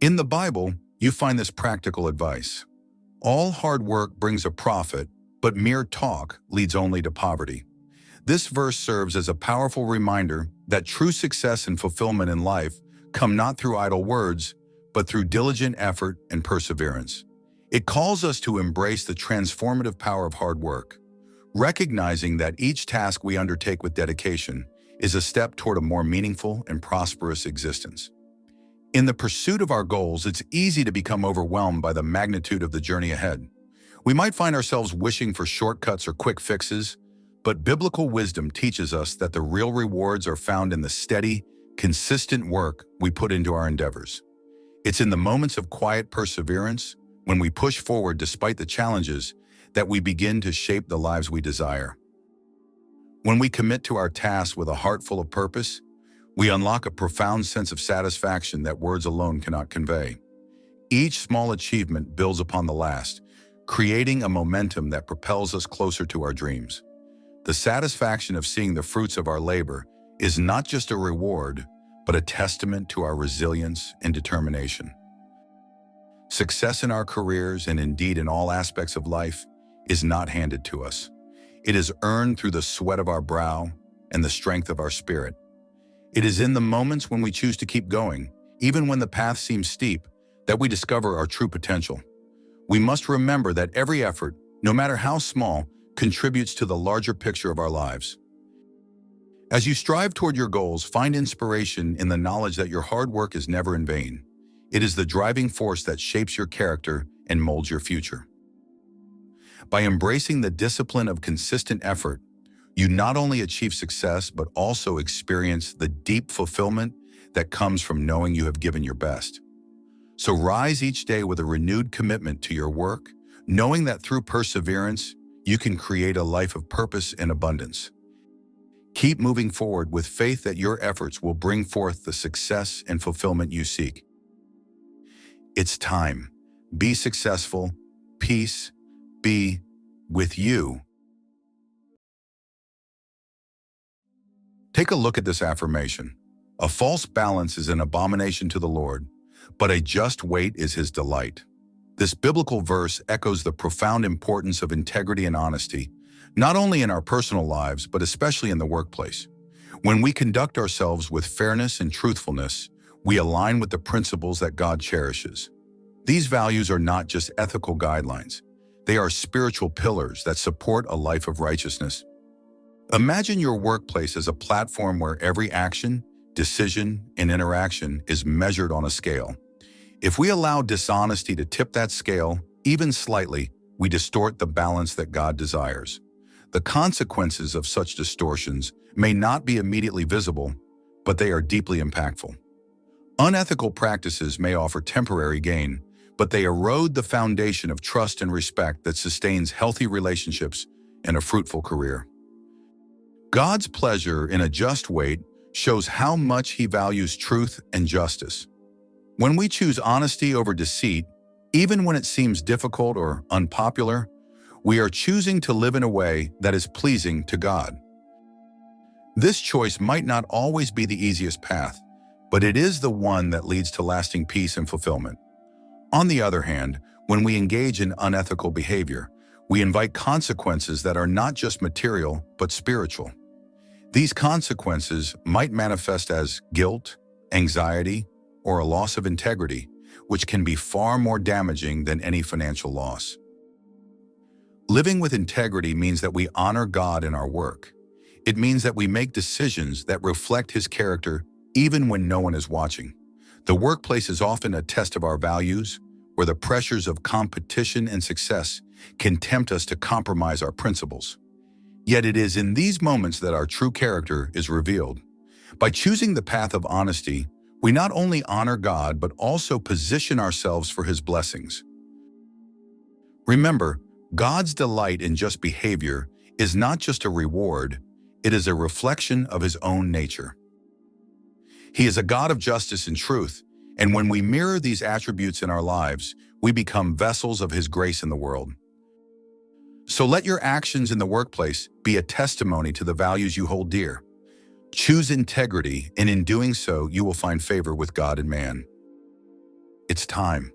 In the Bible, you find this practical advice. All hard work brings a profit, but mere talk leads only to poverty. This verse serves as a powerful reminder that true success and fulfillment in life come not through idle words, but through diligent effort and perseverance. It calls us to embrace the transformative power of hard work, recognizing that each task we undertake with dedication is a step toward a more meaningful and prosperous existence. In the pursuit of our goals, it's easy to become overwhelmed by the magnitude of the journey ahead. We might find ourselves wishing for shortcuts or quick fixes, but biblical wisdom teaches us that the real rewards are found in the steady, consistent work we put into our endeavors. It's in the moments of quiet perseverance, when we push forward despite the challenges, that we begin to shape the lives we desire. When we commit to our tasks with a heart full of purpose, we unlock a profound sense of satisfaction that words alone cannot convey. Each small achievement builds upon the last, creating a momentum that propels us closer to our dreams. The satisfaction of seeing the fruits of our labor is not just a reward, but a testament to our resilience and determination. Success in our careers, and indeed in all aspects of life, is not handed to us. It is earned through the sweat of our brow and the strength of our spirit. It is in the moments when we choose to keep going, even when the path seems steep, that we discover our true potential. We must remember that every effort, no matter how small, contributes to the larger picture of our lives. As you strive toward your goals, find inspiration in the knowledge that your hard work is never in vain. It is the driving force that shapes your character and molds your future. By embracing the discipline of consistent effort, you not only achieve success, but also experience the deep fulfillment that comes from knowing you have given your best. So rise each day with a renewed commitment to your work, knowing that through perseverance, you can create a life of purpose and abundance. Keep moving forward with faith that your efforts will bring forth the success and fulfillment you seek. It's time. Be successful. Peace be with you. Take a look at this affirmation. A false balance is an abomination to the Lord, but a just weight is his delight. This biblical verse echoes the profound importance of integrity and honesty, not only in our personal lives, but especially in the workplace. When we conduct ourselves with fairness and truthfulness, we align with the principles that God cherishes. These values are not just ethical guidelines. They are spiritual pillars that support a life of righteousness. Imagine your workplace as a platform where every action, decision, and interaction is measured on a scale. If we allow dishonesty to tip that scale, even slightly, we distort the balance that God desires. The consequences of such distortions may not be immediately visible, but they are deeply impactful. Unethical practices may offer temporary gain, but they erode the foundation of trust and respect that sustains healthy relationships and a fruitful career. God's pleasure in a just weight shows how much he values truth and justice. When we choose honesty over deceit, even when it seems difficult or unpopular, we are choosing to live in a way that is pleasing to God. This choice might not always be the easiest path, but it is the one that leads to lasting peace and fulfillment. On the other hand, when we engage in unethical behavior, we invite consequences that are not just material, but spiritual. These consequences might manifest as guilt, anxiety, or a loss of integrity, which can be far more damaging than any financial loss. Living with integrity means that we honor God in our work. It means that we make decisions that reflect his character even when no one is watching. The workplace is often a test of our values, where the pressures of competition and success can tempt us to compromise our principles. Yet it is in these moments that our true character is revealed. By choosing the path of honesty, we not only honor God, but also position ourselves for his blessings. Remember, God's delight in just behavior is not just a reward, it is a reflection of his own nature. He is a God of justice and truth, and when we mirror these attributes in our lives, we become vessels of his grace in the world. So let your actions in the workplace be a testimony to the values you hold dear. Choose integrity, and in doing so, you will find favor with God and man. It's time.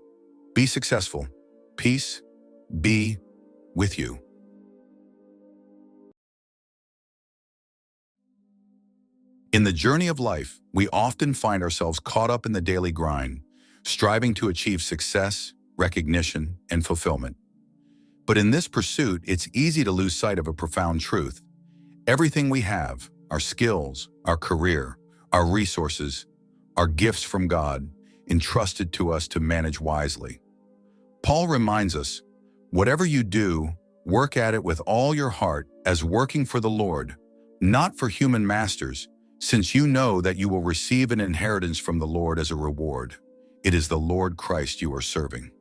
Be successful. Peace be with you. In the journey of life, we often find ourselves caught up in the daily grind, striving to achieve success, recognition, and fulfillment. But in this pursuit, it's easy to lose sight of a profound truth. Everything we have, our skills, our career, our resources, are gifts from God, entrusted to us to manage wisely. Paul reminds us, whatever you do, work at it with all your heart as working for the Lord, not for human masters, since you know that you will receive an inheritance from the Lord as a reward. It is the Lord Christ you are serving.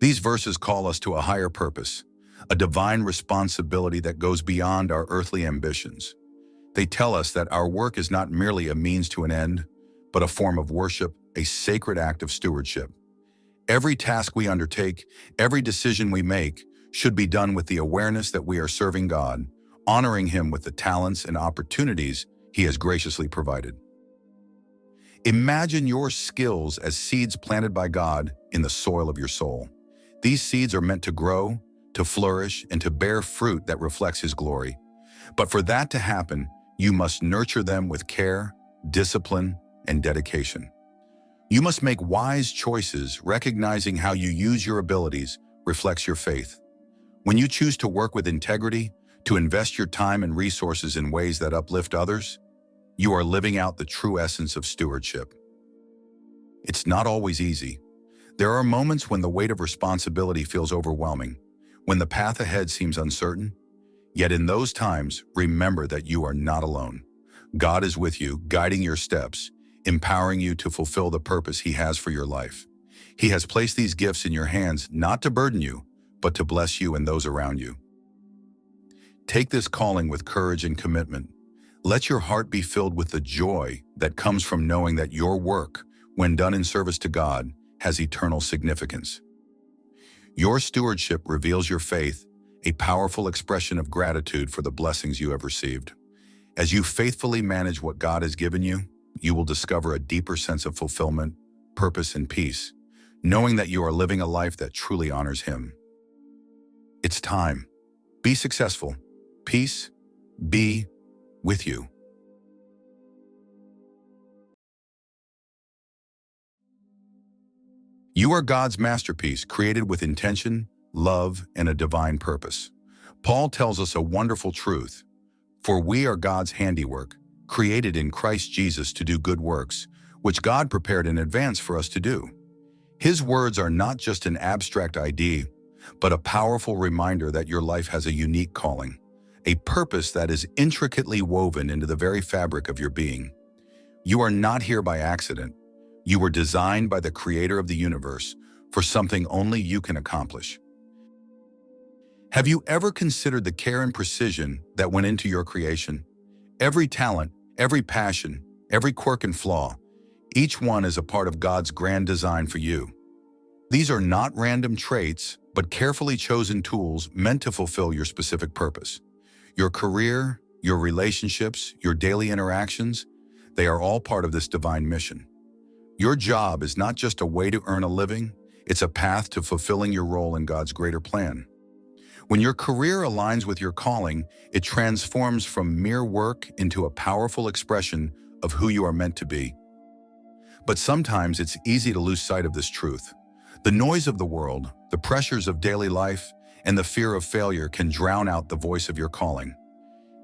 These verses call us to a higher purpose, a divine responsibility that goes beyond our earthly ambitions. They tell us that our work is not merely a means to an end, but a form of worship, a sacred act of stewardship. Every task we undertake, every decision we make, should be done with the awareness that we are serving God, honoring Him with the talents and opportunities He has graciously provided. Imagine your skills as seeds planted by God in the soil of your soul. These seeds are meant to grow, to flourish, and to bear fruit that reflects His glory. But for that to happen, you must nurture them with care, discipline, and dedication. You must make wise choices, recognizing how you use your abilities reflects your faith. When you choose to work with integrity, to invest your time and resources in ways that uplift others, you are living out the true essence of stewardship. It's not always easy. There are moments when the weight of responsibility feels overwhelming, when the path ahead seems uncertain. Yet in those times, remember that you are not alone. God is with you, guiding your steps, empowering you to fulfill the purpose He has for your life. He has placed these gifts in your hands not to burden you, but to bless you and those around you. Take this calling with courage and commitment. Let your heart be filled with the joy that comes from knowing that your work, when done in service to God, has eternal significance. Your stewardship reveals your faith, a powerful expression of gratitude for the blessings you have received. As you faithfully manage what God has given you, you will discover a deeper sense of fulfillment, purpose, and peace, knowing that you are living a life that truly honors Him. It's time. Be successful. Peace be with you. You are God's masterpiece, created with intention, love, and a divine purpose. Paul tells us a wonderful truth. For we are God's handiwork, created in Christ Jesus to do good works, which God prepared in advance for us to do. His words are not just an abstract idea, but a powerful reminder that your life has a unique calling, a purpose that is intricately woven into the very fabric of your being. You are not here by accident. You were designed by the Creator of the universe for something only you can accomplish. Have you ever considered the care and precision that went into your creation? Every talent, every passion, every quirk and flaw, each one is a part of God's grand design for you. These are not random traits, but carefully chosen tools meant to fulfill your specific purpose. Your career, your relationships, your daily interactions, they are all part of this divine mission. Your job is not just a way to earn a living, it's a path to fulfilling your role in God's greater plan. When your career aligns with your calling, it transforms from mere work into a powerful expression of who you are meant to be. But sometimes it's easy to lose sight of this truth. The noise of the world, the pressures of daily life, and the fear of failure can drown out the voice of your calling.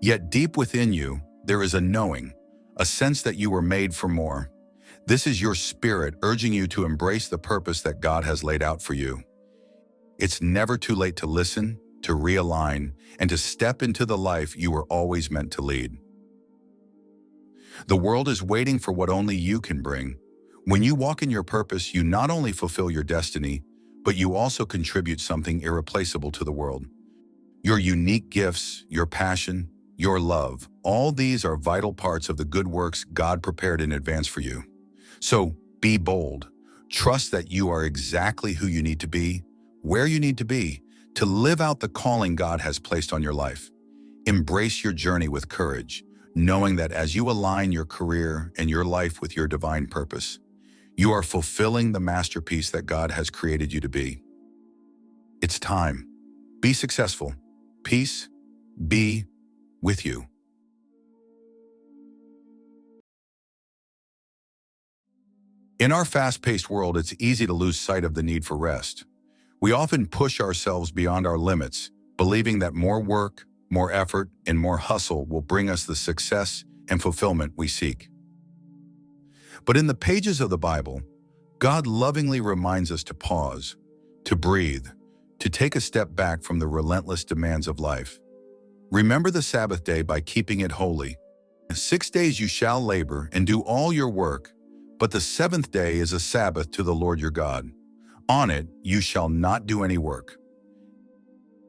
Yet deep within you, there is a knowing, a sense that you were made for more. This is your spirit urging you to embrace the purpose that God has laid out for you. It's never too late to listen, to realign, and to step into the life you were always meant to lead. The world is waiting for what only you can bring. When you walk in your purpose, you not only fulfill your destiny, but you also contribute something irreplaceable to the world. Your unique gifts, your passion, your love, all these are vital parts of the good works God prepared in advance for you. So be bold. Trust that you are exactly who you need to be, where you need to be, to live out the calling God has placed on your life. Embrace your journey with courage, knowing that as you align your career and your life with your divine purpose, You are fulfilling the masterpiece that God has created you to be. It's time. Be successful. Peace be with you. In our fast-paced world, it's easy to lose sight of the need for rest. We often push ourselves beyond our limits, believing that more work, more effort, and more hustle will bring us the success and fulfillment we seek. But in the pages of the Bible, God lovingly reminds us to pause, to breathe, to take a step back from the relentless demands of life. Remember the Sabbath day by keeping it holy. 6 days you shall labor and do all your work, but the seventh day is a Sabbath to the Lord your God. On it you shall not do any work.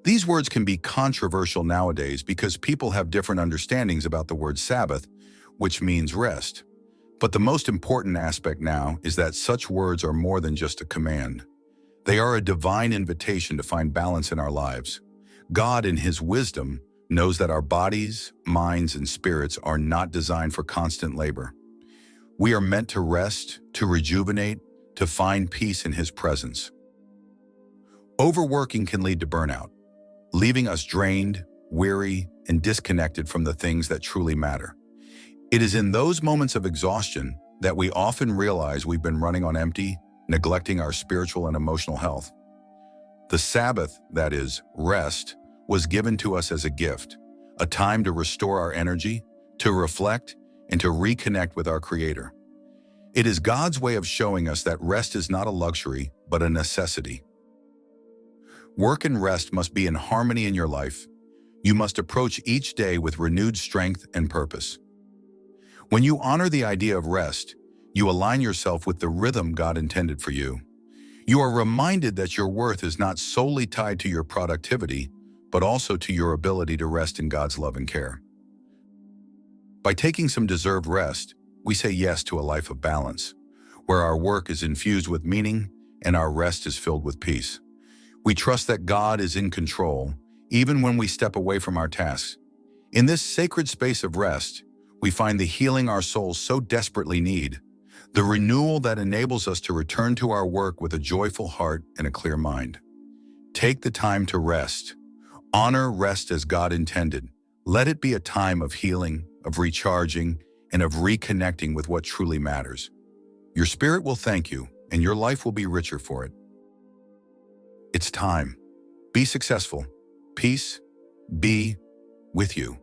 These words can be controversial nowadays because people have different understandings about the word Sabbath, which means rest. But the most important aspect now is that such words are more than just a command. They are a divine invitation to find balance in our lives. God, in His wisdom, knows that our bodies, minds, and spirits are not designed for constant labor. We are meant to rest, to rejuvenate, to find peace in His presence. Overworking can lead to burnout, leaving us drained, weary, and disconnected from the things that truly matter. It is in those moments of exhaustion that we often realize we've been running on empty, neglecting our spiritual and emotional health. The Sabbath, that is, rest, was given to us as a gift, a time to restore our energy, to reflect, and to reconnect with our Creator. It is God's way of showing us that rest is not a luxury, but a necessity. Work and rest must be in harmony in your life. You must approach each day with renewed strength and purpose. When you honor the idea of rest, you align yourself with the rhythm God intended for you. You are reminded that your worth is not solely tied to your productivity, but also to your ability to rest in God's love and care. By taking some deserved rest, we say yes to a life of balance, where our work is infused with meaning and our rest is filled with peace. We trust that God is in control, even when we step away from our tasks. In this sacred space of rest, we find the healing our souls so desperately need, the renewal that enables us to return to our work with a joyful heart and a clear mind. Take the time to rest. Honor rest as God intended. Let it be a time of healing, of recharging, and of reconnecting with what truly matters. Your spirit will thank you, and your life will be richer for it. It's time. Be successful. Peace be with you.